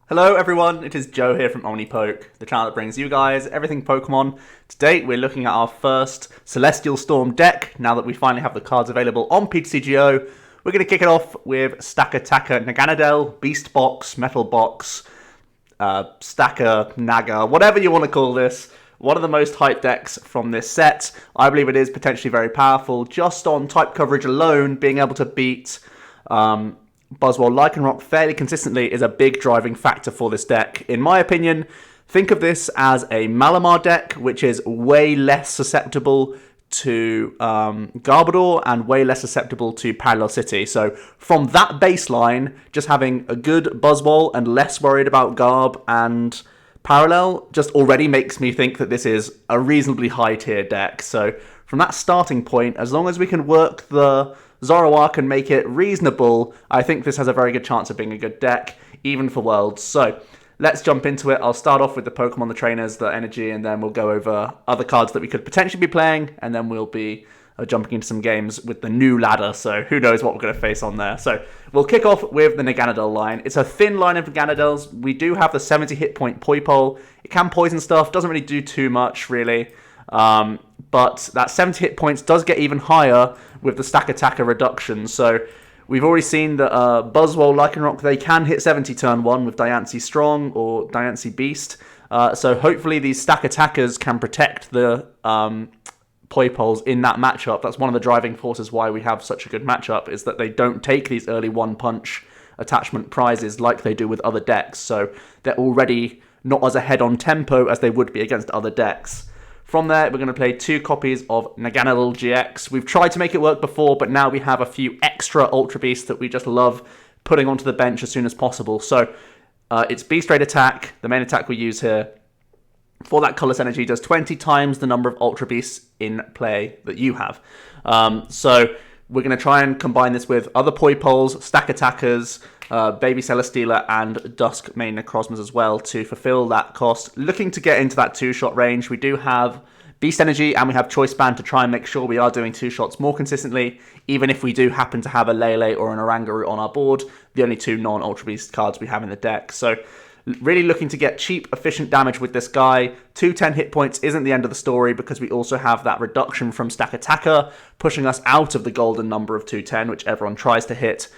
Hello everyone, it is Joe here from OmniPoke, the channel that brings you guys everything Pokemon. Today we're looking at our first Celestial Storm deck, now that we finally have the cards available on PTCGO. We're going to kick it off with Stakataka Naganadel, Beast Box, Metal Box, Stacker, Naga, whatever you want to call this. One of the most hyped decks from this set. I believe it is potentially very powerful, just on type coverage alone, being able to beat Buzzwole Lycanroc fairly consistently is a big driving factor for this deck. In my opinion, think of this as a Malamar deck, which is way less susceptible to Garbodor and way less susceptible to Parallel City. So from that baseline, just having a good Buzzwole and less worried about Garb and Parallel just already makes me think that this is a reasonably high tier deck. So from that starting point, as long as we can work the Zoroark and make it reasonable, I think this has a very good chance of being a good deck, even for Worlds. So let's jump into it. I'll start off with the Pokemon, the trainers, the energy, and then we'll go over other cards that we could potentially be playing, and then we'll be jumping into some games with the new ladder, so who knows what we're going to face on there. So we'll kick off with the Naganadel line. It's a thin line of Naganadels. We do have the 70 hit point Poipole. It can poison stuff, doesn't really do too much, really. But that 70 hit points does get even higher with the Stakataka reduction. So we've already seen that Buzzwole, Lycanroc, they can hit 70 turn 1 with Diancie Strong or Diancie Beast. So hopefully these Stakatakas can protect the Poipoles in that matchup. That's one of the driving forces why we have such a good matchup, is that they don't take these early one-punch attachment prizes like they do with other decks. So they're already not as ahead on tempo as they would be against other decks. From there, we're going to play 2 copies of Naganadel GX. We've tried to make it work before, but now we have a few extra Ultra Beasts that we just love putting onto the bench as soon as possible. So it's Beast Raid attack, the main attack we use here. For that Colorless Energy, does 20 times the number of Ultra Beasts in play that you have. So we're going to try and combine this with other Poipoles, Stakatakas, Baby Celesteela, and Dusk main Necrozmas as well to fulfill that cost. Looking to get into that 2-shot range, we do have Beast Energy and we have Choice Band to try and make sure we are doing 2 shots more consistently, even if we do happen to have a Lele or an Oranguru on our board, the only 2 non-Ultra Beast cards we have in the deck. So really looking to get cheap, efficient damage with this guy. 210 hit points isn't the end of the story because we also have that reduction from Stakataka, pushing us out of the golden number of 210, which everyone tries to hit.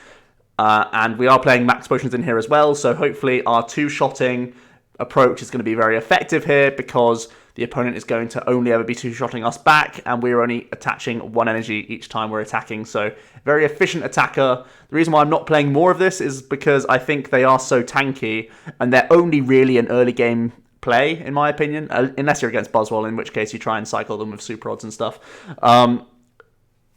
And we are playing Max Potions in here as well, so hopefully our 2-shotting approach is going to be very effective here because the opponent is going to only ever be 2-shotting us back, and we're only attaching 1 energy each time we're attacking. So very efficient attacker. The reason why I'm not playing more of this is because I think they are so tanky, and they're only really an early game play, in my opinion, unless you're against Buzzwole, in which case you try and cycle them with Super Rods and stuff.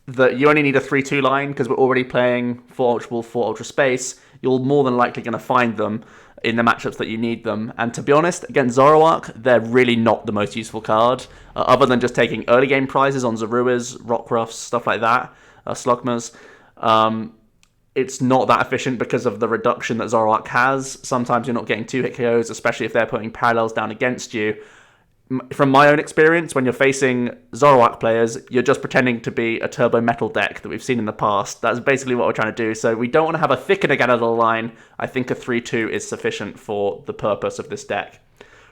That you only need a 3-2 line because we're already playing 4 Ultra Ball, 4 Ultra Space. You're more than likely going to find them in the matchups that you need them. And to be honest, against Zoroark, they're really not the most useful card, other than just taking early game prizes on Zaruas, Rockruffs, stuff like that, Slugmas. It's not that efficient because of the reduction that Zoroark has. Sometimes you're not getting 2-hit KOs, especially if they're putting parallels down against you. From my own experience, when you're facing Zoroark players, you're just pretending to be a Turbo Metal deck that we've seen in the past. That's basically what we're trying to do. So we don't want to have a thicker Naganadel line. I think a 3-2 is sufficient for the purpose of this deck.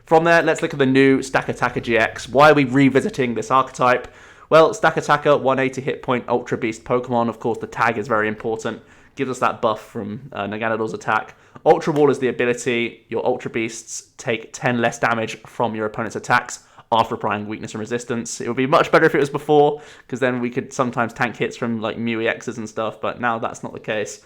From there, let's look at the new Stakataka-GX. Why are we revisiting this archetype? Well, Stakataka, 180 hit point Ultra Beast Pokemon. Of course, the tag is very important. Gives us that buff from Naganadel's attack. Ultra Ball is the ability. Your Ultra Beasts take 10 less damage from your opponent's attacks after applying weakness and resistance. It would be much better if it was before, because then we could sometimes tank hits from like Mew EXs and stuff, but now that's not the case.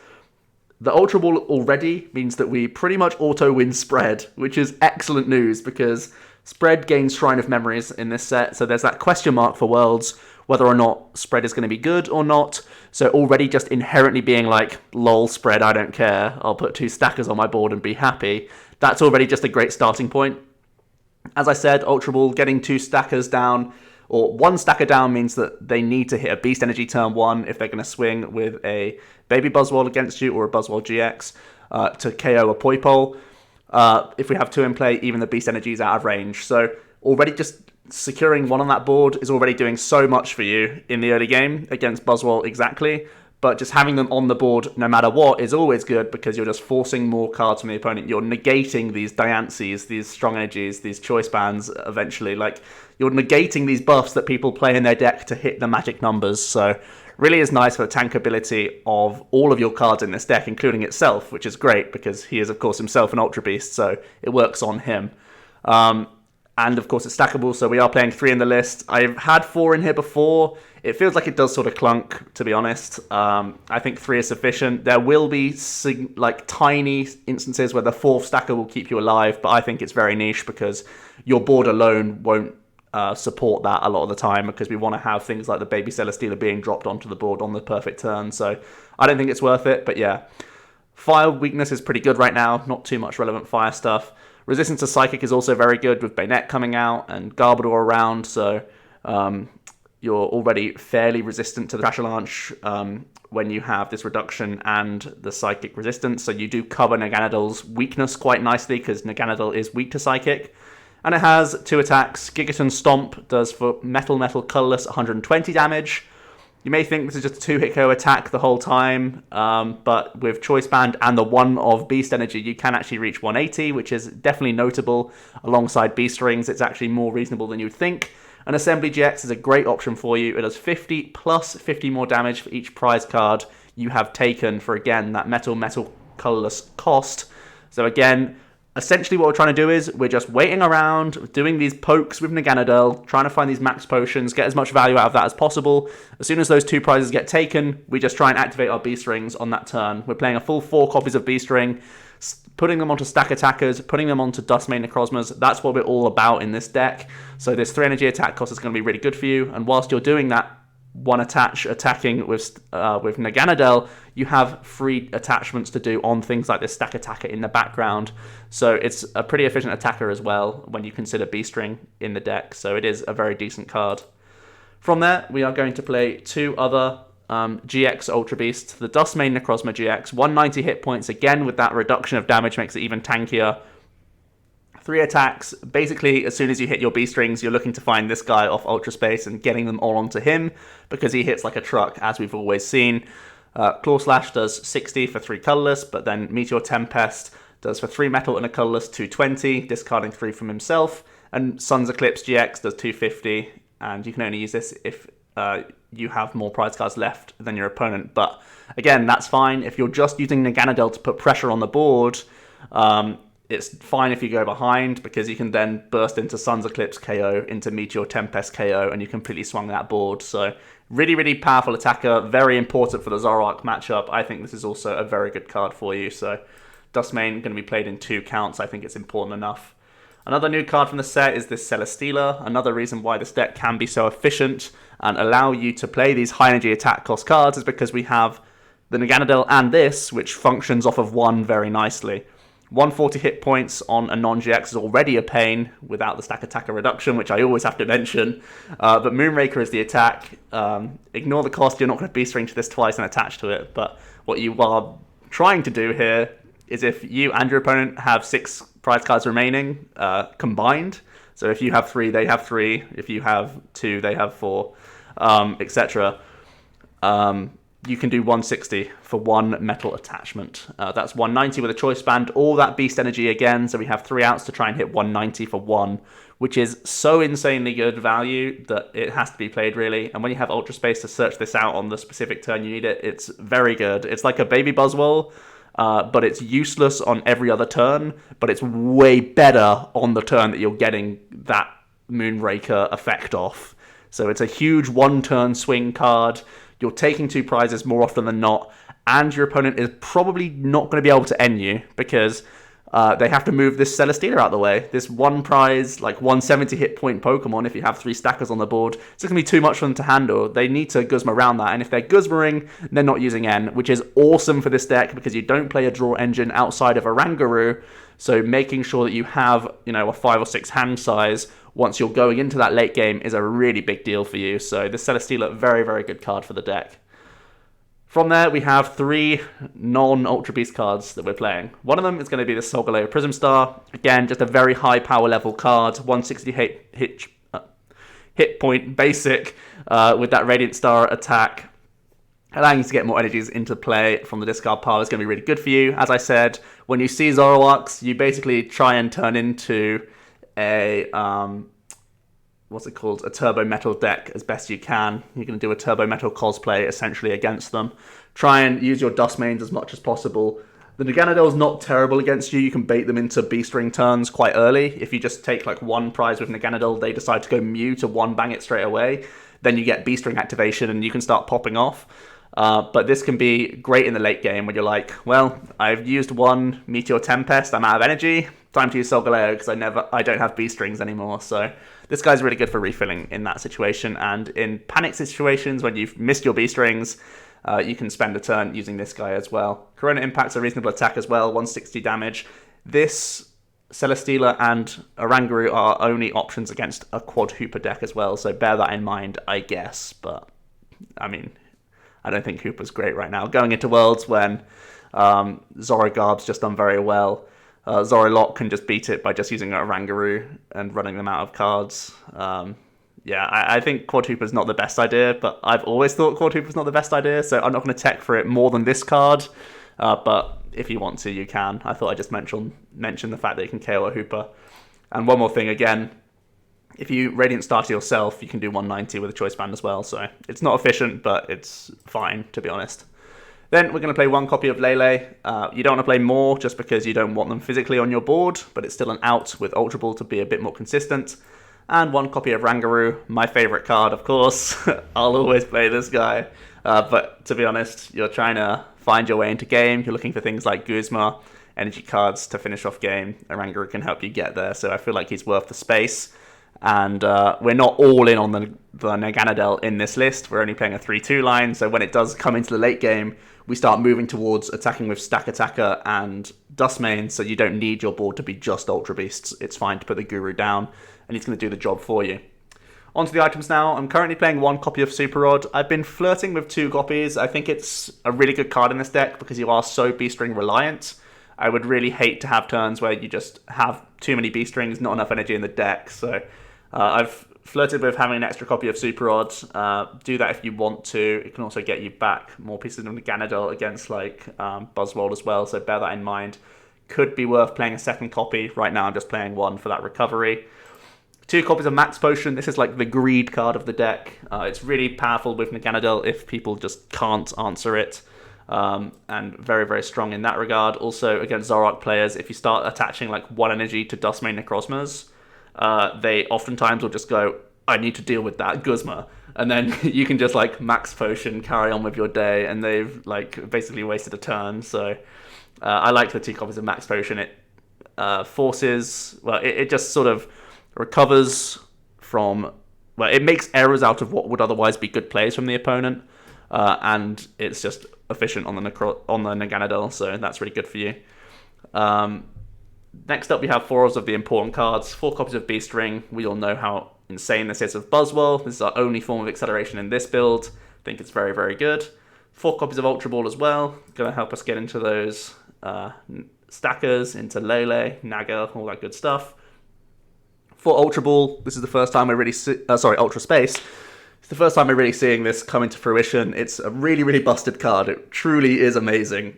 The Ultra Ball already means that we pretty much auto-win Spread, which is excellent news, because Spread gains Shrine of Memories in this set, so there's that question mark for Worlds, whether or not Spread is going to be good or not. So already just inherently being like, lol, Spread, I don't care. I'll put 2 stackers on my board and be happy. That's already just a great starting point. As I said, Ultra Ball getting 2 stackers down, or 1 stacker down, means that they need to hit a Beast Energy turn 1 if they're going to swing with a Baby Buzzwole against you or a Buzzwole GX to KO a Poipole. If we have 2 in play, even the Beast Energy is out of range. So already just securing 1 on that board is already doing so much for you in the early game against Buzzwole exactly. but just having them on the board no matter what is always good, because you're just forcing more cards from the opponent. You're negating these Diancies, these strong energies, these choice bands eventually. Like, you're negating these buffs that people play in their deck to hit the magic numbers. So really is nice for the tankability of all of your cards in this deck, including itself, which is great because he is, of course, himself an Ultra Beast, so it works on him. And of course it's stackable, so we are playing 3 in the list. I've had 4 in here before. It feels like it does sort of clunk, to be honest. I think 3 is sufficient. There will be tiny instances where the 4th stacker will keep you alive, but I think it's very niche because your board alone won't support that a lot of the time, because we want to have things like the baby Celesteela being dropped onto the board on the perfect turn. So I don't think it's worth it, but yeah. Fire weakness is pretty good right now. Not too much relevant fire stuff. Resistance to Psychic is also very good with Bayonet coming out and Garbodor around, so you're already fairly resistant to the Crash Avalanche when you have this reduction and the Psychic resistance, so you do cover Naganadel's weakness quite nicely, because Naganadel is weak to Psychic. And it has 2 attacks. Gigaton Stomp does for Metal colorless 120 damage. You may think this is just a 2-hit KO attack the whole time, but with Choice Band and the 1 of Beast Energy, you can actually reach 180, which is definitely notable. Alongside Beast Rings, it's actually more reasonable than you'd think. And Assembly GX is a great option for you. It does 50 plus 50 more damage for each prize card you have taken for, again, that metal colorless cost. So again, essentially what we're trying to do is we're just waiting around, doing these pokes with Naganadel, trying to find these max potions, get as much value out of that as possible. As soon as those 2 prizes get taken, we just try and activate our Beast Rings on that turn. We're playing a full 4 copies of Beast Ring, putting them onto Stakatakas, putting them onto Dusk main Necrozmas. That's what we're all about in this deck. So this 3 energy attack cost is going to be really good for you, and whilst you're doing that, attacking with Naganadel, you have free attachments to do on things like this Stakataka in the background. So it's a pretty efficient attacker as well when you consider Beast Ring in the deck. So it is a very decent card. From there, we are going to play 2 other GX Ultra Beasts. The Dusk main Necrozma-GX, 190 hit points, again with that reduction of damage makes it even tankier. 3 attacks. Basically, as soon as you hit your Beast Rings, you're looking to find this guy off Ultra Space and getting them all onto him, because he hits like a truck, as we've always seen. Claw Slash does 60 for 3 colorless, but then Meteor Tempest does for 3 metal and a colorless 220, discarding 3 from himself. And Sun's Eclipse GX does 250, and you can only use this if you have more prize cards left than your opponent. But again, that's fine. If you're just using Naganadel to put pressure on the board, it's fine if you go behind, because you can then burst into Sun's Eclipse KO, into Meteor Tempest KO, and you completely swung that board. So really, really powerful attacker, very important for the Zoroark matchup. I think this is also a very good card for you. So Duskmane going to be played in 2 counts. I think it's important enough. Another new card from the set is this Celesteela. Another reason why this deck can be so efficient and allow you to play these high energy attack cost cards is because we have the Naganadel and this, which functions off of 1 very nicely. 140 hit points on a non-GX is already a pain without the Stakataka reduction, which I always have to mention. But Moonraker is the attack. Ignore the cost, you're not going to Beast Ring to this twice and attach to it. But what you are trying to do here is, if you and your opponent have 6 prize cards remaining combined, so if you have 3, they have 3. If you have 2, they have 4, etc. You can do 160 for 1 metal attachment. That's 190 with a Choice Band, all that Beast Energy again, so we have 3 outs to try and hit 190 for 1, which is so insanely good value that it has to be played, really. And when you have Ultra Space to search this out on the specific turn you need it, it's very good. It's like a baby Buzzwole, but it's useless on every other turn, but it's way better on the turn that you're getting that Moonraker effect off. So it's a huge 1-turn swing card. You're taking 2 prizes more often than not, and your opponent is probably not going to be able to end you, because they have to move this Celesteela out of the way. This 1 prize, like 170 hit point Pokemon, if you have 3 stackers on the board, it's going to be too much for them to handle. They need to Guzma around that, and if they're Guzmaing, they're not using N, which is awesome for this deck, because you don't play a draw engine outside of Oranguru, so making sure that you have, you know, a 5 or 6 hand size once you're going into that late game is a really big deal for you. So the Celesteela, very, very good card for the deck. From there, we have 3 non-Ultra Beast cards that we're playing. One of them is going to be the Solgaleo Prism Star. Again, just a very high power level card, 160 hit point basic with that Radiant Star attack. allowing you to get more energies into play from the discard pile is going to be really good for you. As I said, when you see Zoroarks, you basically try and turn into a what's it called? A Turbo Metal deck as best you can. You're going to do a Turbo Metal cosplay essentially against them. Try and use your Dust mains as much as possible. The Naganadel is not terrible against you. You can bait them into Beast Ring turns quite early. If you just take like one prize with Naganadel, they decide to go Mew to one bang it straight away. Then you get Beast Ring activation and you can start popping off. But this can be great in the late game when you're like, well, I've used one Meteor Tempest, I'm out of energy, time to use Solgaleo because I don't have Beast Rings anymore. So this guy's really good for refilling in that situation, and in panic situations when you've missed your Beast Rings, you can spend a turn using this guy as well. Corona Impact's a reasonable attack as well, 160 damage. This Celesteela and Oranguru are only options against a Quad Hooper deck as well, so bear that in mind, I guess. But, I mean, I don't think Hooper's great right now. Going into Worlds when Zorogarb's just done very well. Zorolock can just beat it by just using Oranguru and running them out of cards. Yeah, I think Quad Hooper's not the best idea, but I've always thought Quad Hooper's not the best idea, so I'm not going to tech for it more than this card. But if you want to, you can. I thought I'd just mention the fact that you can KO a Hooper. And one more thing, again, if you Radiant Starter yourself, you can do 190 with a Choice Band as well, so it's not efficient, but it's fine, to be honest. Then we're going to play one copy of Lele. You don't want to play more just because you don't want them physically on your board, but it's still an out with Ultra Ball to be a bit more consistent. And one copy of Oranguru, my favourite card, of course. I'll always play this guy. But to be honest, you're trying to find your way into game. You're looking for things like Guzma, energy cards to finish off game. Oranguru can help you get there, so I feel like he's worth the space. And we're not all in on the Naganadel in this list. We're only playing a 3-2 line, so when it does come into the late game, we start moving towards attacking with Stakataka and Dust main, so you don't need your board to be just Ultra Beasts. It's fine to put the Guru down, and he's going to do the job for you. Onto the items now. I'm currently playing one copy of Super Rod. I've been flirting with two copies. I think it's a really good card in this deck because you are so Beast Ring reliant. I would really hate to have turns where you just have too many Beast Rings, not enough energy in the deck, so I've flirted with having an extra copy of Super Rod. Do that if you want to. It can also get you back more pieces of Naganadel against like Buzzwole as well, so bear that in mind. Could be worth playing a second copy. Right now I'm just playing one for that recovery. Two copies of Max Potion. This is like the greed card of the deck. It's really powerful with Naganadel if people just can't answer it. And very, very strong in that regard. Also against Zoroark players, if you start attaching like one energy to Dust main Necrozmas, they oftentimes will just go, I need to deal with that Guzma, and then you can just like Max Potion, carry on with your day, and they've like basically wasted a turn. So I like the two copies of Max Potion. It forces, well, it just sort of recovers from, well, it makes errors out of what would otherwise be good plays from the opponent, and it's just efficient on the Naganadel, so that's really good for you. Next up, we have four of the important cards. 4 copies of Beast Ring. We all know how insane this is with Buzzwole. This is our only form of acceleration in this build. I think it's very, very good. 4 copies of Ultra Ball as well. Going to help us get into those stackers, into Lele, Naga, all that good stuff. For Ultra Ball, this is the first time we're really... Ultra Space. It's the first time we're really seeing this come into fruition. It's a really, really busted card. It truly is amazing.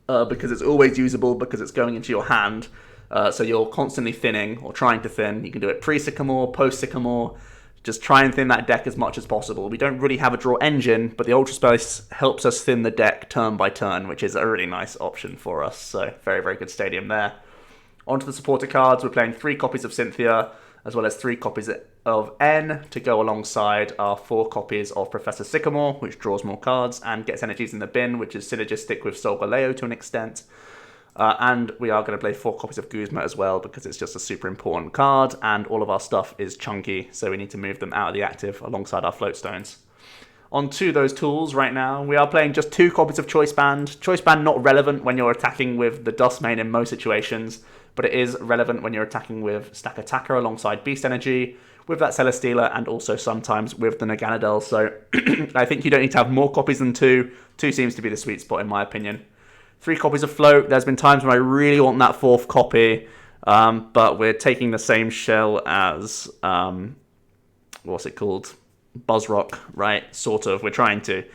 Because it's always usable, because it's going into your hand. So you're constantly thinning, or trying to thin. You can do it pre-Sycamore, post-Sycamore. Just try and thin that deck as much as possible. We don't really have a draw engine, but the Ultra Space helps us thin the deck turn by turn, which is a really nice option for us. So very, very good stadium there. Onto the supporter cards, we're playing 3 copies of Cynthia, as well as 3 copies of N to go alongside our 4 copies of Professor Sycamore, which draws more cards and gets energies in the bin, which is synergistic with Solgaleo to an extent. And we are going to play 4 copies of Guzma as well, because it's just a super important card, and all of our stuff is chunky, so we need to move them out of the active alongside our Float Stones. Onto those tools right now, we are playing just 2 copies of Choice Band. Choice Band not relevant when you're attacking with the Dust main in most situations, but it is relevant when you're attacking with Stakataka alongside Beast Energy, with that Celesteela, and also sometimes with the Naganadel. So I think you don't need to have more copies than 2. 2 seems to be the sweet spot in my opinion. 3 copies of Float. There's been times when I really want that 4th copy, but we're taking the same shell as, what's it called? Buzzrock, right? Sort of. We're trying to.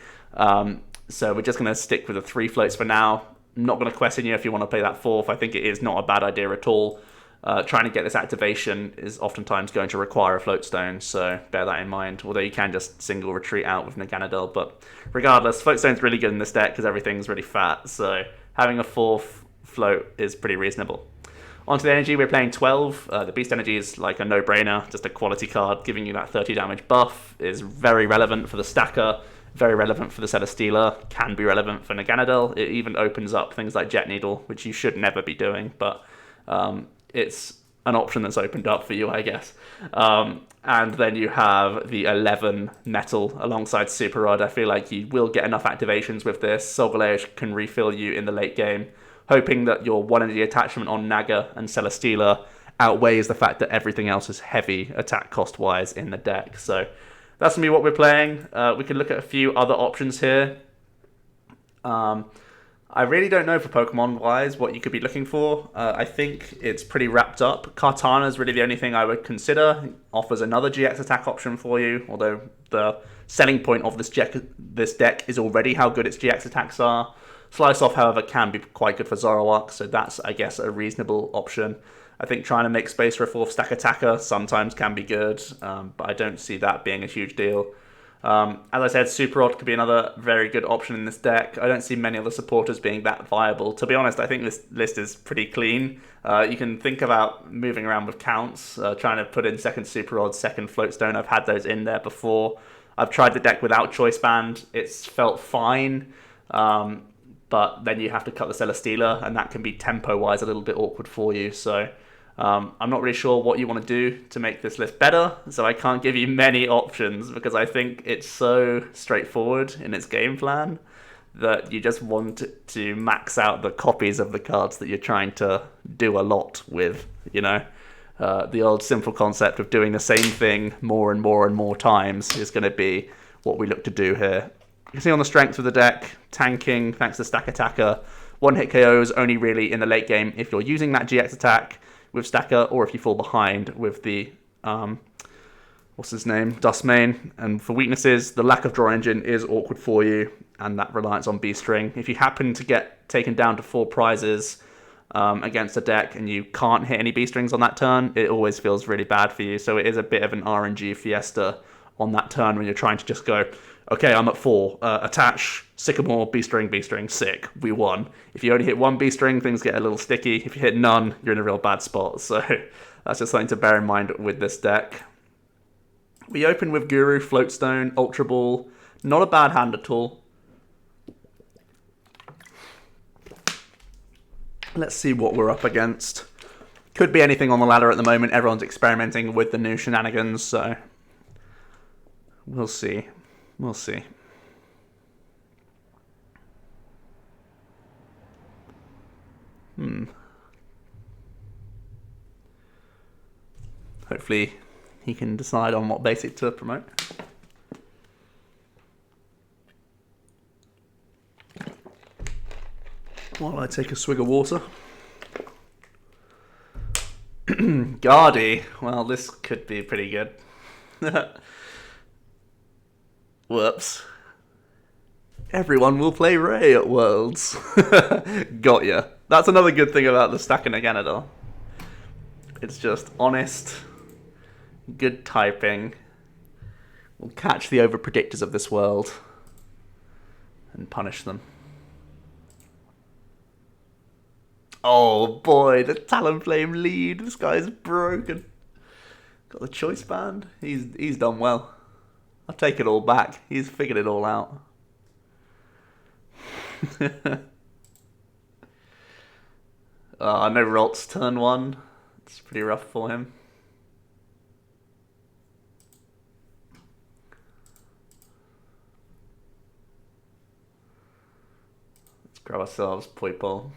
So we're just going to stick with the 3 floats for now. I'm not going to question you if you want to play that 4th. I think it is not a bad idea at all. Trying to get this activation is oftentimes going to require a float stone, so bear that in mind. Although you can just single retreat out with Naganadel, but regardless, float stone's really good in this deck because everything's really fat, so having a 4th float is pretty reasonable. Onto the energy, we're playing 12. The Beast Energy is like a no-brainer, just a quality card, giving you that 30 damage buff, is very relevant for the stacker, very relevant for the Celesteela, can be relevant for Naganadel. It even opens up things like Jet Needle, which you should never be doing, but it's an option that's opened up for you, I guess. And then you have the 11 metal alongside Super Rod. I feel like you will get enough activations with this. Solgaleo can refill you in the late game, hoping that your 1 energy attachment on Naga and Celesteela outweighs the fact that everything else is heavy attack cost-wise in the deck. So that's going to be what we're playing. We can look at a few other options here. I really don't know for Pokemon-wise what you could be looking for. I think it's pretty wrapped up. Kartana is really the only thing I would consider. It offers another GX attack option for you, although the selling point of this deck is already how good its GX attacks are. Slice Off, however, can be quite good for Zoroark, so that's, I guess, a reasonable option. I think trying to make space for a 4th Stakataka sometimes can be good, but I don't see that being a huge deal. As I said, Super Rod could be another very good option in this deck. I don't see many other supporters being that viable. To be honest, I think this list is pretty clean. You can think about moving around with counts, trying to put in 2nd Super Rod, 2nd Float Stone. I've had those in there before. I've tried the deck without Choice Band. It's felt fine. But then you have to cut the Celesteela, and that can be tempo-wise a little bit awkward for you. So I'm not really sure what you want to do to make this list better, so I can't give you many options because I think it's so straightforward in its game plan that you just want to max out the copies of the cards that you're trying to do a lot with, you know? The old simple concept of doing the same thing more and more and more times is going to be what we look to do here. You can see on the strength of the deck, tanking thanks to Stakataka. 1-hit KOs only really in the late game if you're using that GX attack with Stacker, or if you fall behind with the, what's his name, Duskmane. And for weaknesses, the lack of draw engine is awkward for you, and that reliance on Beast Ring. If you happen to get taken down to 4 prizes against a deck and you can't hit any Beast Rings on that turn, it always feels really bad for you. So it is a bit of an RNG fiesta on that turn when you're trying to just go, okay, I'm at 4, attach, Sycamore, Beast Ring, sick, we won. If you only hit 1 Beast Ring, things get a little sticky. If you hit none, you're in a real bad spot. So that's just something to bear in mind with this deck. We open with Guru, Float Stone, Ultra Ball. Not a bad hand at all. Let's see what we're up against. Could be anything on the ladder at the moment. Everyone's experimenting with the new shenanigans, so we'll see. We'll see. Hopefully he can decide on what basic to promote. While I take a swig of water. Guardy. Well, this could be pretty good. Whoops. Everyone will play Ray at Worlds. Got ya. That's another good thing about the stack in Naganadel. It's just honest, good typing. We'll catch the over-predictors of this world and punish them. Oh boy, the Talonflame lead. This guy's broken. Got the Choice Band. He's done well. I'll take it all back. He's figured it all out. No Ralts turn 1. It's pretty rough for him. Let's grab ourselves Poipole.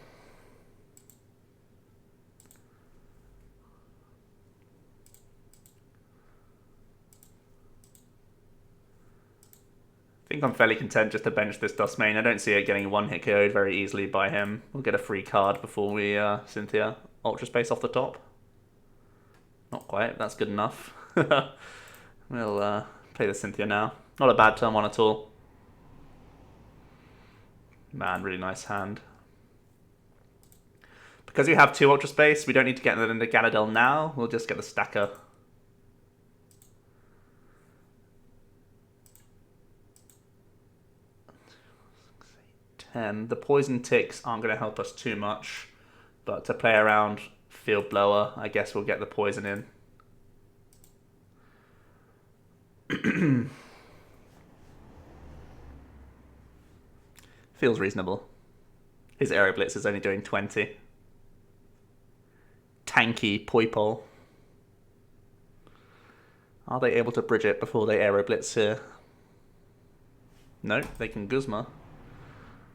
I think I'm fairly content just to bench this Duskmane. I don't see it getting 1-hit KO'd very easily by him. We'll get a free card before we Cynthia Ultra Space off the top. Not quite, that's good enough. We'll play the Cynthia now. Not a bad turn 1 at all. Man, really nice hand. Because we have 2 Ultra Space, we don't need to get the Naganadel now. We'll just get the Stacker. The poison ticks aren't going to help us too much, but to play around Field Blower, I guess we'll get the poison in. Feels reasonable. His Aero Blitz is only doing 20. Tanky Poipole. Are they able to bridge it before they Aero Blitz here? No, they can Guzma.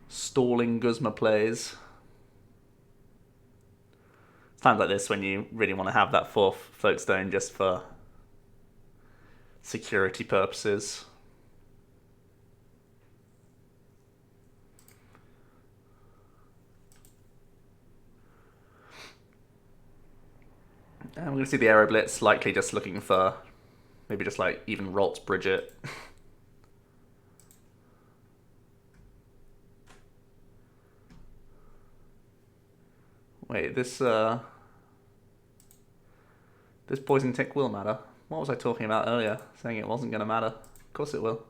Stalling Guzma plays. It's times like this when you really want to have that 4th Float Stone just for security purposes. And we're going to see the Aero Blitz likely just looking for maybe just like even Rolt's Bridget. Wait, this poison tick will matter. What was I talking about earlier? Saying it wasn't going to matter. Of course it will.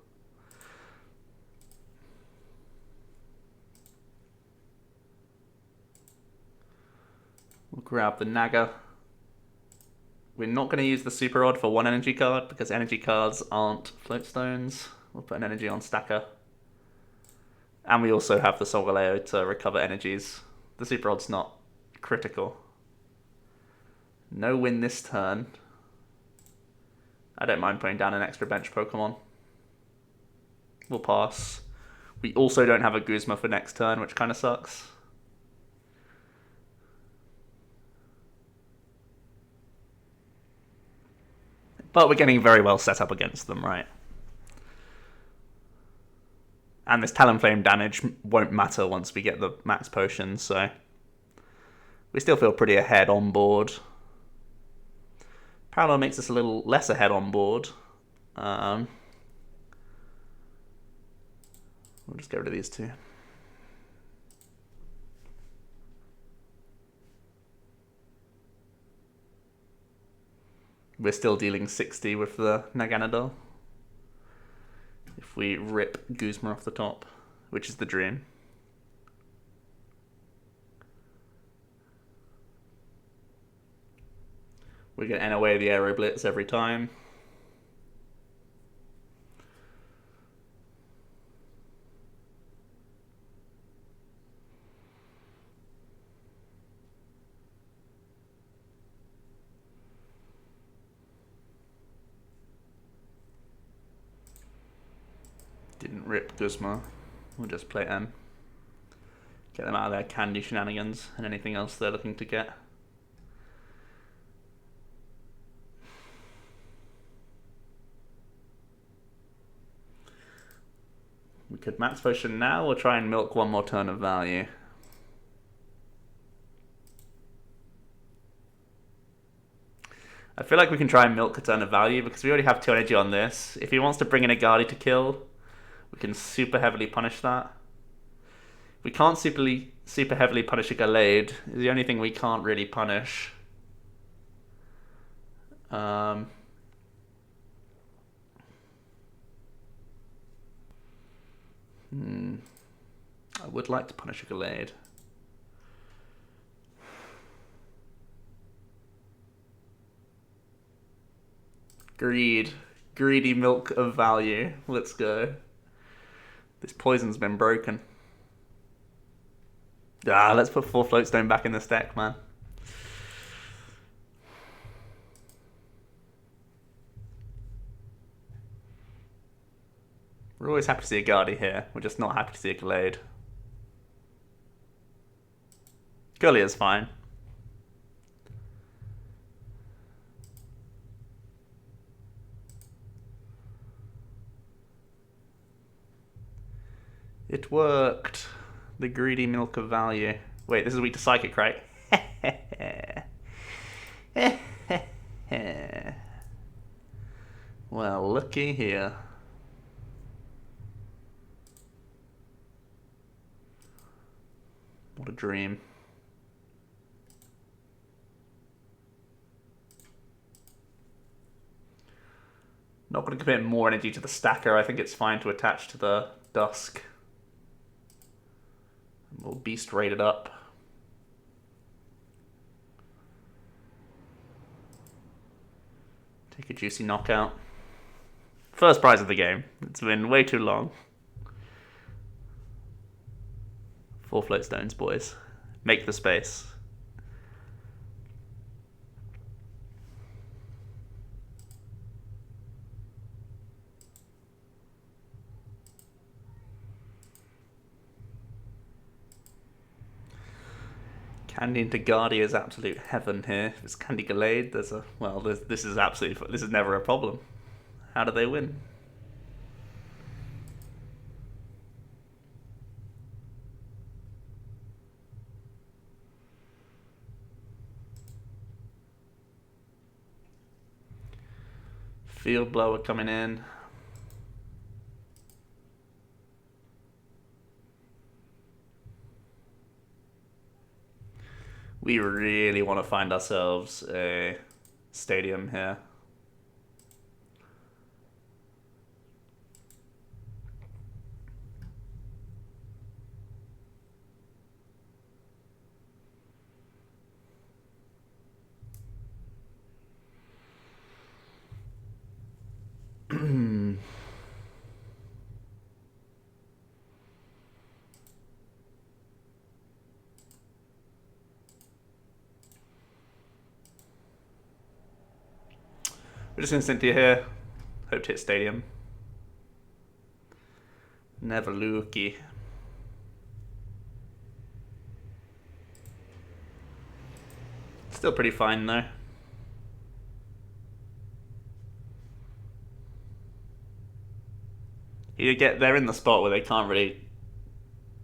We'll grab the Naga. We're not going to use the Super Rod for 1 energy card because energy cards aren't Float Stones. We'll put an energy on Stacker. And we also have the Solgaleo to recover energies. The Super Rod's not critical. No win this turn. I don't mind putting down an extra bench Pokemon. We'll pass. We also don't have a Guzma for next turn, which kind of sucks. But we're getting very well set up against them, right? And this Talonflame damage won't matter once we get the Max Potion, so we still feel pretty ahead on board. Parallel makes us a little less ahead on board. We'll just get rid of these 2. We're still dealing 60 with the Naganadel. If we rip Guzma off the top, which is the dream. We're going to end away the Aero Blitz every time. Didn't rip Guzma. We'll just play M. Get them out of their candy shenanigans and anything else they're looking to get. We could Max Potion now or try and milk 1 more turn of value. I feel like we can try and milk a turn of value because we already have 2 energy on this. If he wants to bring in a Guardy to kill, we can super heavily punish that. We can't super heavily punish a Gallade. It's the only thing we can't really punish. I would like to punish a Gallade. Greed. Greedy milk of value. Let's go. This poison's been broken. Let's put 4 Float Stone back in this deck, man. We're always happy to see a Guardy here. We're just not happy to see a Gallade. Gully is fine. It worked. The greedy milk of value. Wait, this is weak to Psychic, right? Well, looky here. dream. Not going to commit more energy to the stacker. I think it's fine to attach to the Dusk. And we'll Beast Raid it up. Take a juicy knockout. First prize of the game. It's been way too long. 4 float stones, boys. Make the space. Candy into Guardia is absolute heaven here. If it's Candy Gallade, there's a this is never a problem. How do they win? Field Blower coming in. We really want to find ourselves a stadium here. We're just going to Cynthia here. Hope to hit stadium. Never looky. Still pretty fine though. They're in the spot where they can't really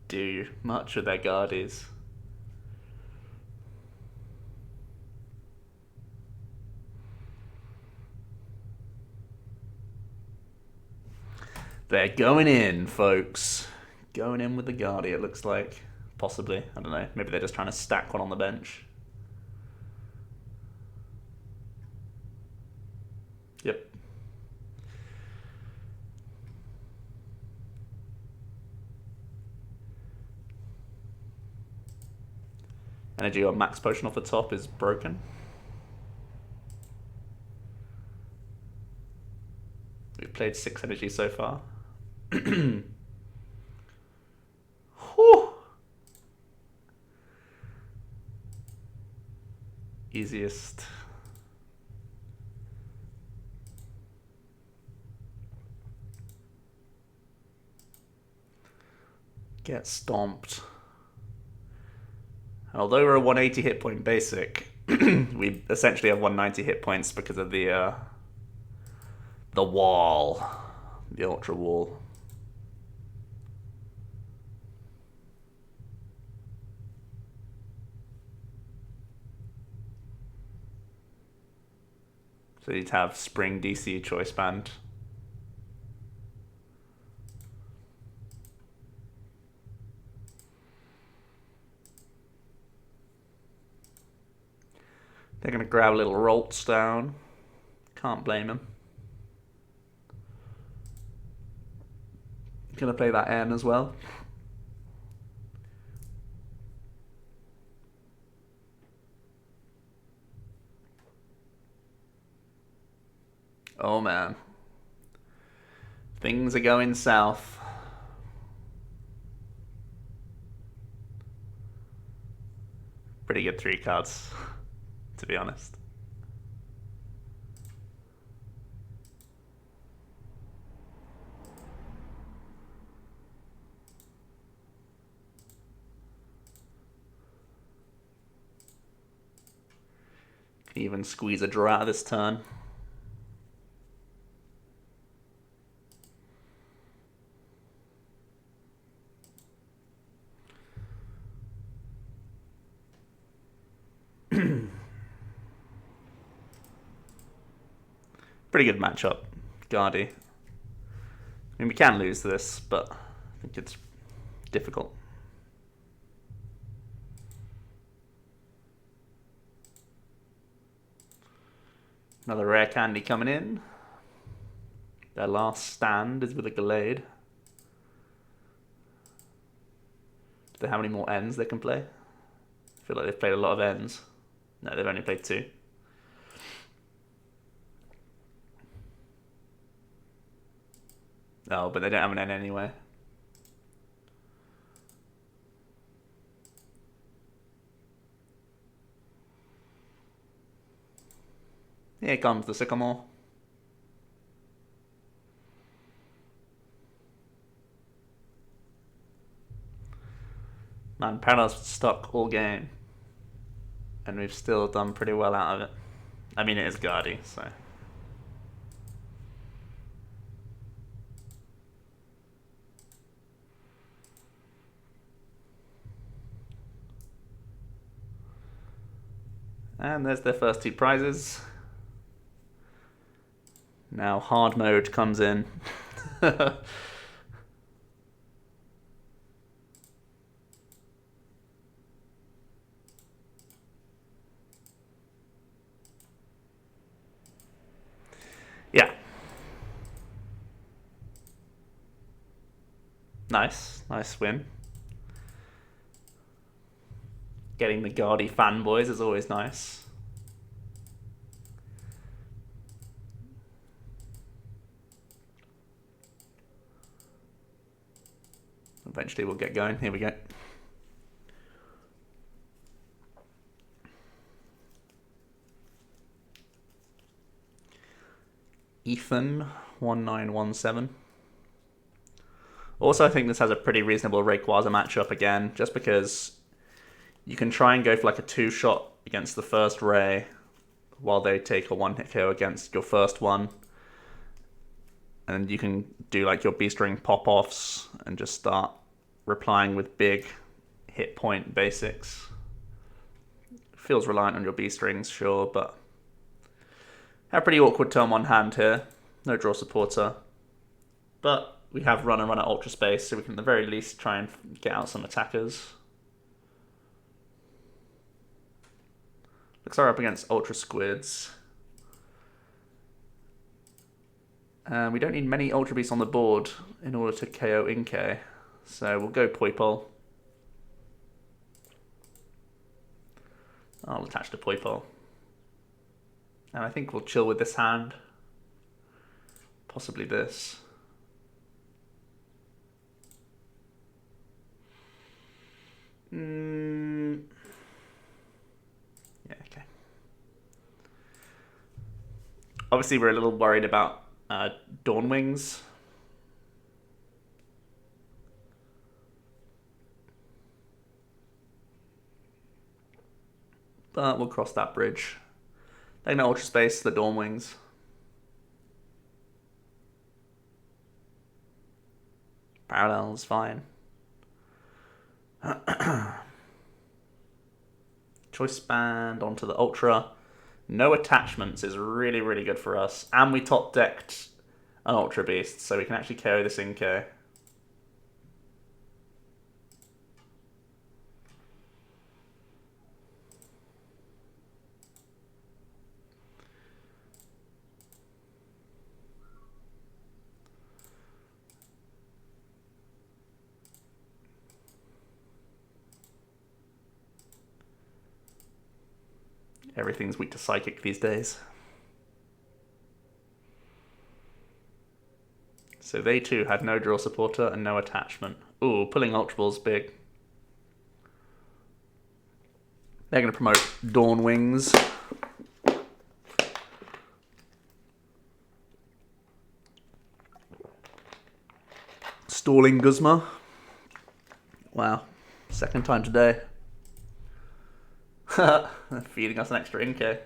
do much with their guardies. They're going in, folks. Going in with the Guardia, it looks like. Possibly. I don't know. Maybe they're just trying to stack one on the bench. Yep. Energy on Max Potion off the top is broken. We've played 6 energy so far. Whew. Easiest. Get stomped. Although we're a 180 hit point basic, we essentially have 190 hit points because of the wall, the Ultra Wall. So you'd have Spring DC Choice Band. They're going to grab a little Rolt Stone. Can't blame them. Going to play that N as well. Oh man. Things are going south. Pretty good 3 cards, to be honest. Can even squeeze a draw out of this turn. Pretty good matchup, Guardi. I mean, we can lose this, but I think it's difficult. Another rare candy coming in. Their last stand is with a Gallade. Do they have any more ends they can play? I feel like they've played a lot of ends. No, they've only played 2. Oh, but they don't have an end anyway. Here comes the Sycamore. Man, Paradise was stuck all game. And we've still done pretty well out of it. I mean, it is Guardy, so... And there's their first 2 prizes. Now hard mode comes in. Yeah. Nice win. Getting the Guardy fanboys is always nice. Eventually we'll get going. Here we go. Ethan 1917. Also, I think this has a pretty reasonable Rayquaza matchup again, just because you can try and go for like a 2-shot against the first Ray while they take a 1-hit KO against your first one. And you can do like your Beast Ring pop-offs and just start replying with big hit point basics. Feels reliant on your Beast Rings, sure, but have a pretty awkward turn 1 hand here. No draw supporter. But we have run at Ultra Space, so we can at the very least try and get out some attackers. Looks like we're up against Ultra Squids. We don't need many Ultra Beasts on the board in order to KO Inkay. So we'll go Poipole. I'll attach to Poipole. And I think we'll chill with this hand. Possibly this. Yeah, okay. Obviously we're a little worried about Dawnwings. But we'll cross that bridge. They're gonna Ultra Space the Dawnwings. Parallel's fine. Choice Band onto the Ultra. No attachments is really, really good for us. And we top decked an Ultra Beast, so we can actually carry this Inkay. Everything's weak to Psychic these days. So they too had no draw supporter and no attachment. Ooh, pulling Ultra Ball's big. They're going to promote Dawnwings. Stalling Guzma. Wow, second time today. Feeding us an extra Inkay.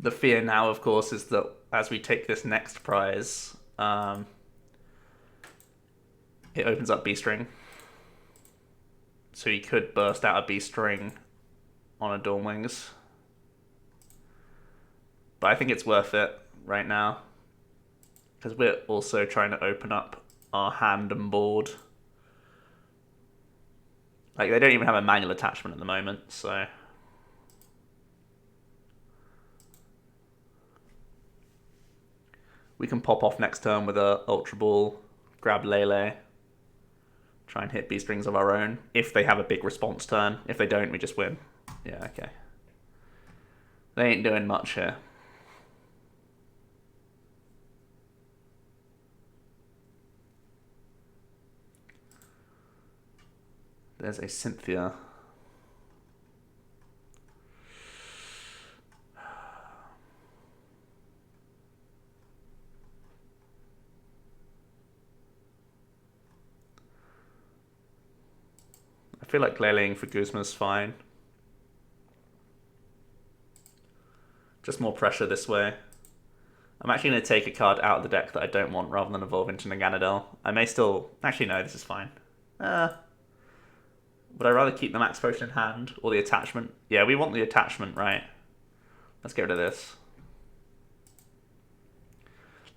The fear now, of course, is that as we take this next prize, it opens up Beast Ring. So he could burst out a Beast Ring on a Dawnwings. But I think it's worth it right now, because we're also trying to open up our hand and board Like, they don't even have a manual attachment at the moment, so... We can pop off next turn with a Ultra Ball, grab Lele, try and hit Beast Rings of our own, if they have a big response turn. If they don't, we just win. Yeah, okay. They ain't doing much here. There's a Cynthia. I feel like Leleing for Guzma's fine. Just more pressure this way. I'm actually going to take a card out of the deck that I don't want rather than evolve into Naganadel. I may still... Actually, no, this is fine. Would I rather keep the Max Potion in hand or the attachment? Yeah, we want the attachment, right? Let's get rid of this.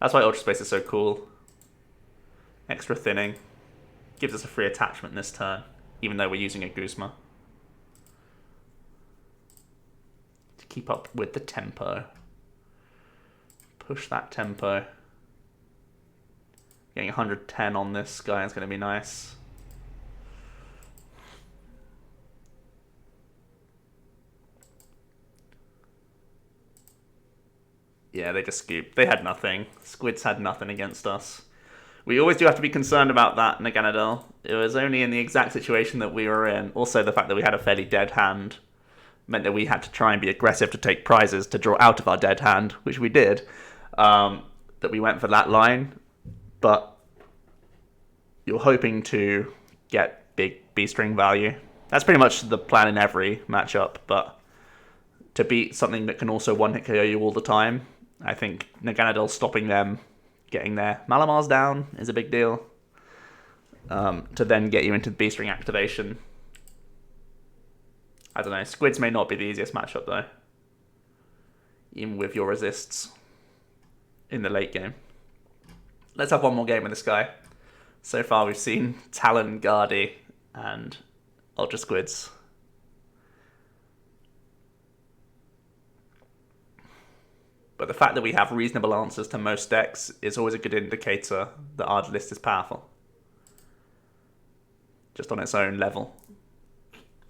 That's why Ultra Space is so cool. Extra thinning. Gives us a free attachment this turn, even though we're using a Guzma. To keep up with the tempo. Push that tempo. Getting 110 on this guy is going to be nice. Yeah, they just scooped. They had nothing. Squids had nothing against us. We always do have to be concerned about that, Naganadel. It was only in the exact situation that we were in. Also, the fact that we had a fairly dead hand meant that we had to try and be aggressive to take prizes to draw out of our dead hand, which we did. That we went for that line. But you're hoping to get big Beast Ring value. That's pretty much the plan in every matchup, but to beat something that can also one-hit KO you all the time, I think Naganadel stopping them, getting their Malamars down is a big deal. To then get you into the Beast Ring activation. I don't know, Squids may not be the easiest matchup though. Even with your resists in the late game. Let's have one more game with this guy. So far we've seen Talon, Guardy, and Ultra Squids. But the fact that we have reasonable answers to most decks is always a good indicator that our list is powerful. Just on its own level.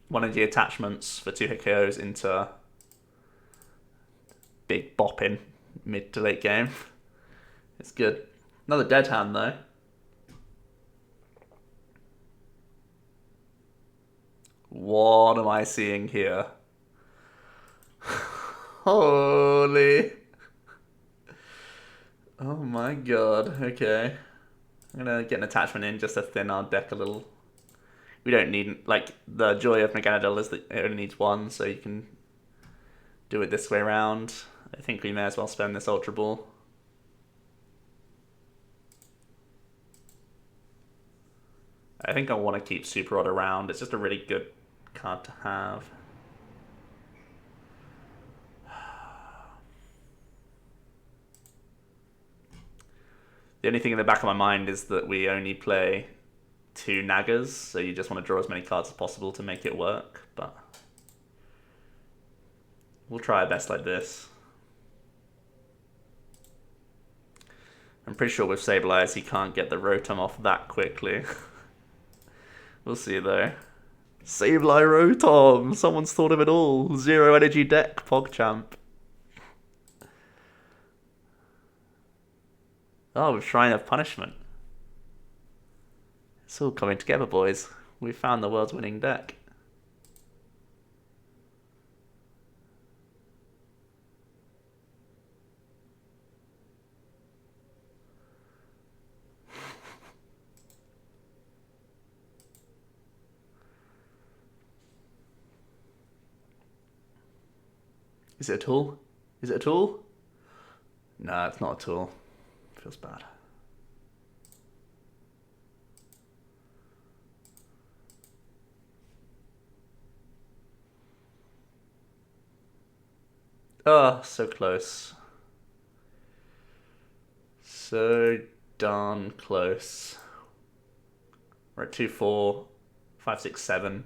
One of the attachments for 2-hit KOs into big bopping mid to late game. It's good. Another dead hand though. What am I seeing here? Holy... Oh my god, okay. I'm gonna get an attachment in just to thin our deck a little. We don't need, like, the joy of Naganadel is that it only needs one, so you can do it this way around. I think we may as well spend this Ultra Ball. I think I want to keep Super Rod around. It's just a really good card to have. The only thing in the back of my mind is that we only play 2 Nagas, so you just want to draw as many cards as possible to make it work, but we'll try our best like this. I'm pretty sure with Sableye he can't get the Rotom off that quickly. We'll see though. Sableye Rotom! Someone's thought of it all. 0 energy deck, PogChamp. Oh, with Shrine of Punishment. It's all coming together, boys. We found the world's winning deck. Is it a tool? Is it a tool? No, it's not a tool. Feels bad. Oh, so close. So darn close. We're at 2, 4, 5, 6, 7.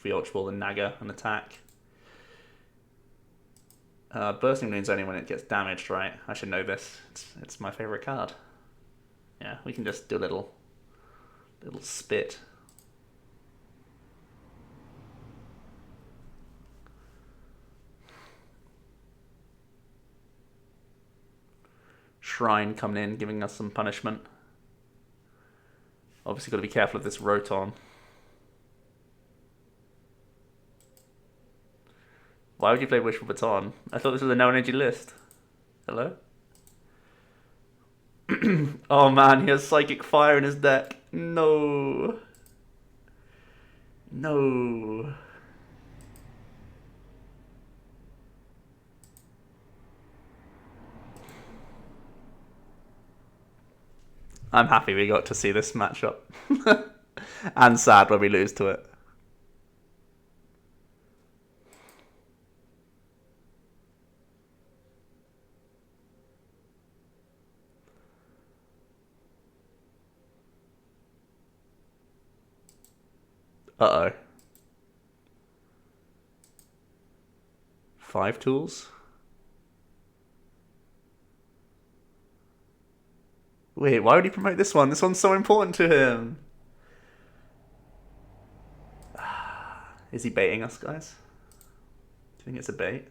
for the Ultra Ball and Naga and attack. Bursting Moon's only when it gets damaged, right? I should know this. It's my favourite card. Yeah, we can just do a little spit. Shrine coming in, giving us some punishment. Obviously got to be careful of this Rotom. Why would you play Wishful Baton? I thought this was a no energy list. Hello? Oh man, he has Psychic Fire in his deck. No. No. I'm happy we got to see this matchup. And sad when we lose to it. Uh-oh. 5 tools? Wait, why would he promote this one? This one's so important to him. Is he baiting us, guys? Do you think it's a bait?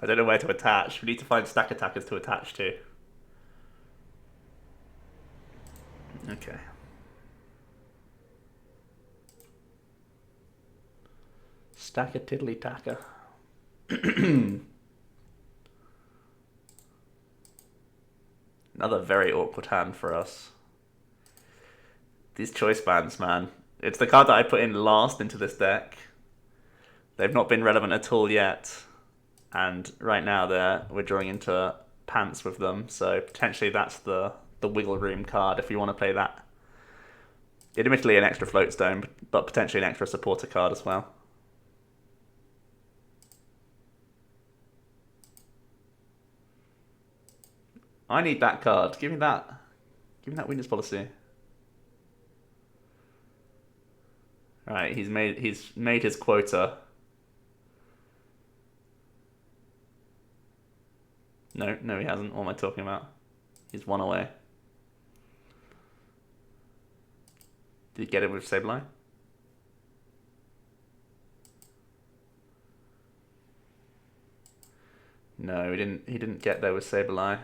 I don't know where to attach. We need to find Stakatakas to attach to. Okay. Stakatiddly-taka. Another very awkward hand for us. These choice bands, man. It's the card that I put in last into this deck. They've not been relevant at all yet. And right now we're drawing into pants with them, so potentially that's the wiggle room card if you want to play that. Admittedly an extra Float Stone, but potentially an extra supporter card as well. I need that card. Give me that. Give me that Weakness Policy. Right, he's made his quota. No, he hasn't. What am I talking about? He's 1 away. Did he get it with Sableye? No, he didn't get there with Sableye.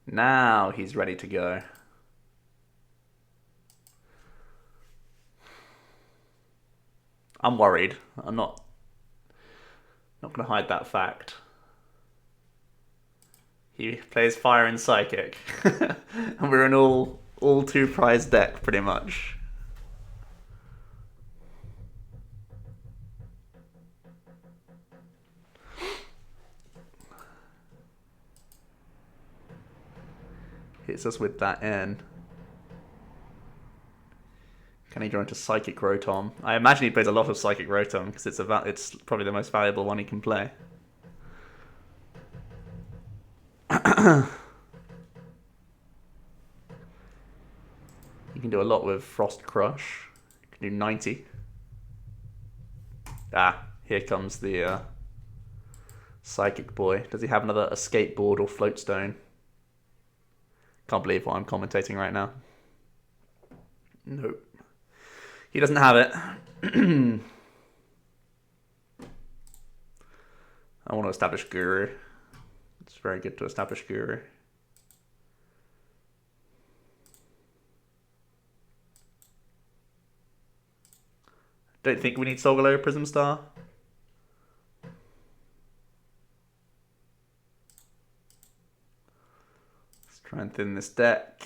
Now he's ready to go. I'm worried. I'm not going to hide that fact. He plays Fire and Psychic. And we're an all 2-prize deck, pretty much. Hits us with that N. Can he draw into Psychic Rotom? I imagine he plays a lot of Psychic Rotom because it's probably the most valuable one he can play. You can do a lot with Frost Crush. You can do 90. Ah, here comes the Psychic Boy. Does he have another Escape Board or Float Stone? Can't believe what I'm commentating right now. Nope. He doesn't have it. I want to establish Guru. It's very good to establish Guru. Don't think we need Solgaleo Prism Star. Let's try and thin this deck.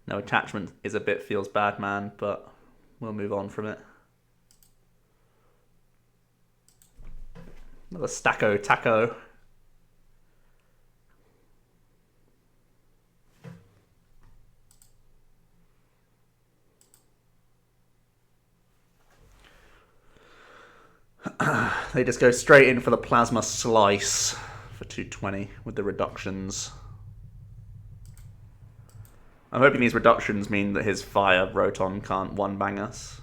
No attachment is a bit feels bad, man, but we'll move on from it. Another Stakataka. They just go straight in for the Plasma Slice for 220 with the reductions. I'm hoping these reductions mean that his Fire Rotom can't one-bang us.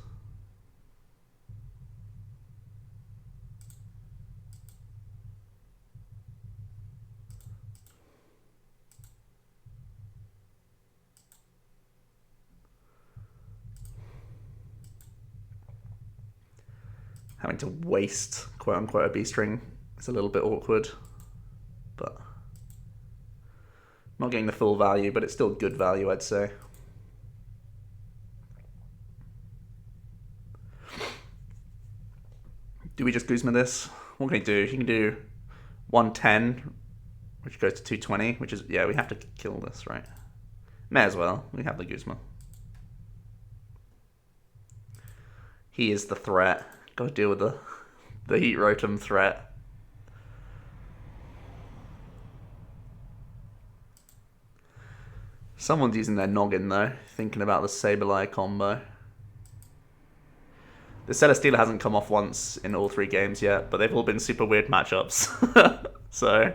Having to waste, quote-unquote, a Beast Ring is a little bit awkward, but not getting the full value, but it's still good value, I'd say. Do we just Guzma this? What can he do? He can do 110, which goes to 220, which is, yeah, we have to kill this, right? May as well. We have the Guzma. He is the threat. Got to deal with the Heat Rotom threat. Someone's using their noggin though, thinking about the Sableye combo. The Celesteela hasn't come off once in all 3 games yet, but they've all been super weird matchups. So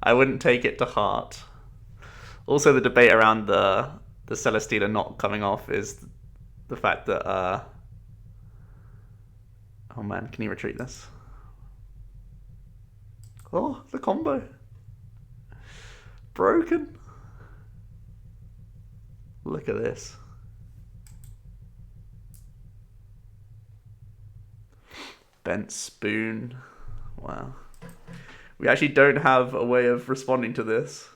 I wouldn't take it to heart. Also, the debate around the Celesteela not coming off is the fact that oh man, can you retreat this? Oh, the combo. Broken. Look at this. Bent spoon. Wow. We actually don't have a way of responding to this.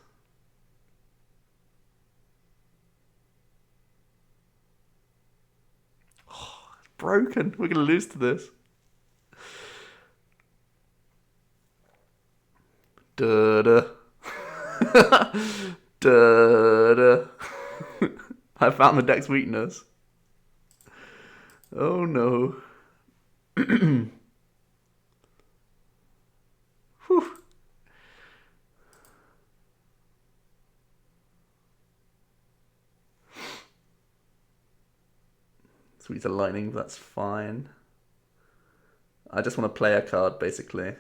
Oh, it's broken. We're going to lose to this. Da-da. Da-da. I found the deck's weakness. Oh no. Whew. Sweet lightning, that's fine. I just want to play a card, basically.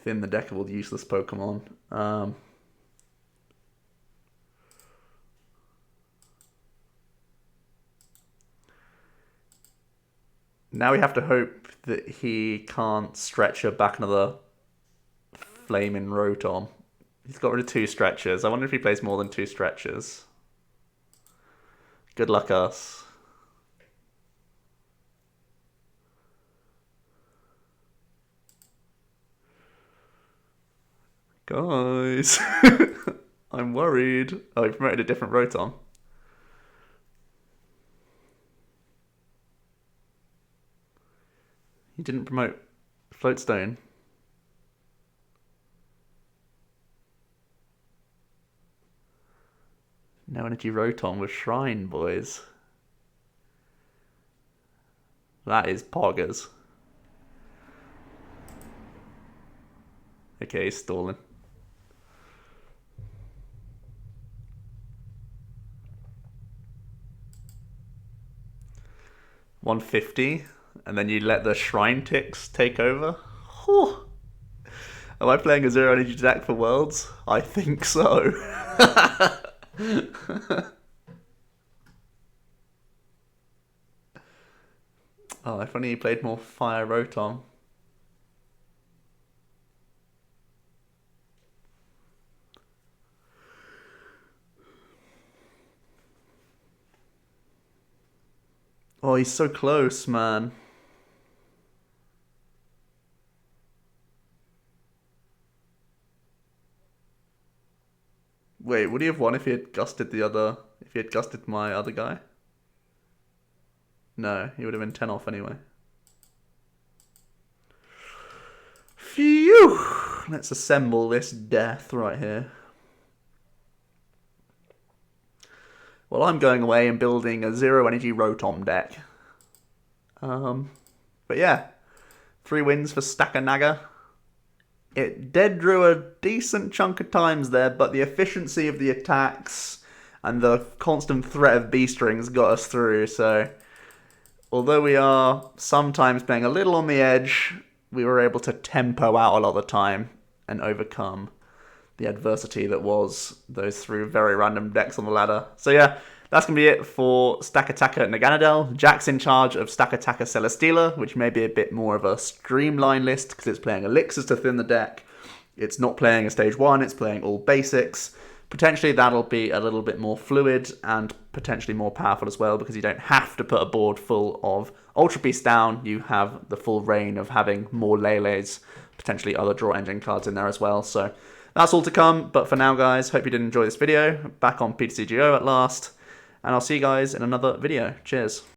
Thin the deck of all the useless Pokemon. Now we have to hope that he can't stretch her back another Flaming Rotom. He's got rid of 2 stretchers. I wonder if he plays more than 2 stretchers. Good luck us. Guys, I'm worried. Oh, he promoted a different Rotom. He didn't promote Float Stone. No energy Rotom with Shrine, boys. That is poggers. Okay, he's stalling. $150, and then you let the Shrine ticks take over. Whew. Am I playing a 0 energy deck for Worlds? I think so. Oh, if only he played more Fire Rotom. Oh, he's so close, man. Wait, would he have won if he had gusted my other guy? No, he would have been 10 off anyway. Phew! Let's assemble this death right here. Well, I'm going away and building a zero energy Rotom deck. But yeah, 3 wins for Stakanaga. It dead drew a decent chunk of times there, but the efficiency of the attacks and the constant threat of Beast Rings got us through, so although we are sometimes playing a little on the edge, we were able to tempo out a lot of the time and overcome the adversity that was those 3 very random decks on the ladder. So yeah, that's going to be it for Stakataka Naganadel. Jack's in charge of Stakataka Celesteela, which may be a bit more of a streamlined list because it's playing elixirs to thin the deck. It's not playing a stage 1, it's playing all basics. Potentially that'll be a little bit more fluid and potentially more powerful as well because you don't have to put a board full of Ultra Beast down. You have the full reign of having more Lele's, potentially other draw engine cards in there as well. So that's all to come. But for now, guys, hope you did enjoy this video. Back on PTCGO at last. And I'll see you guys in another video. Cheers.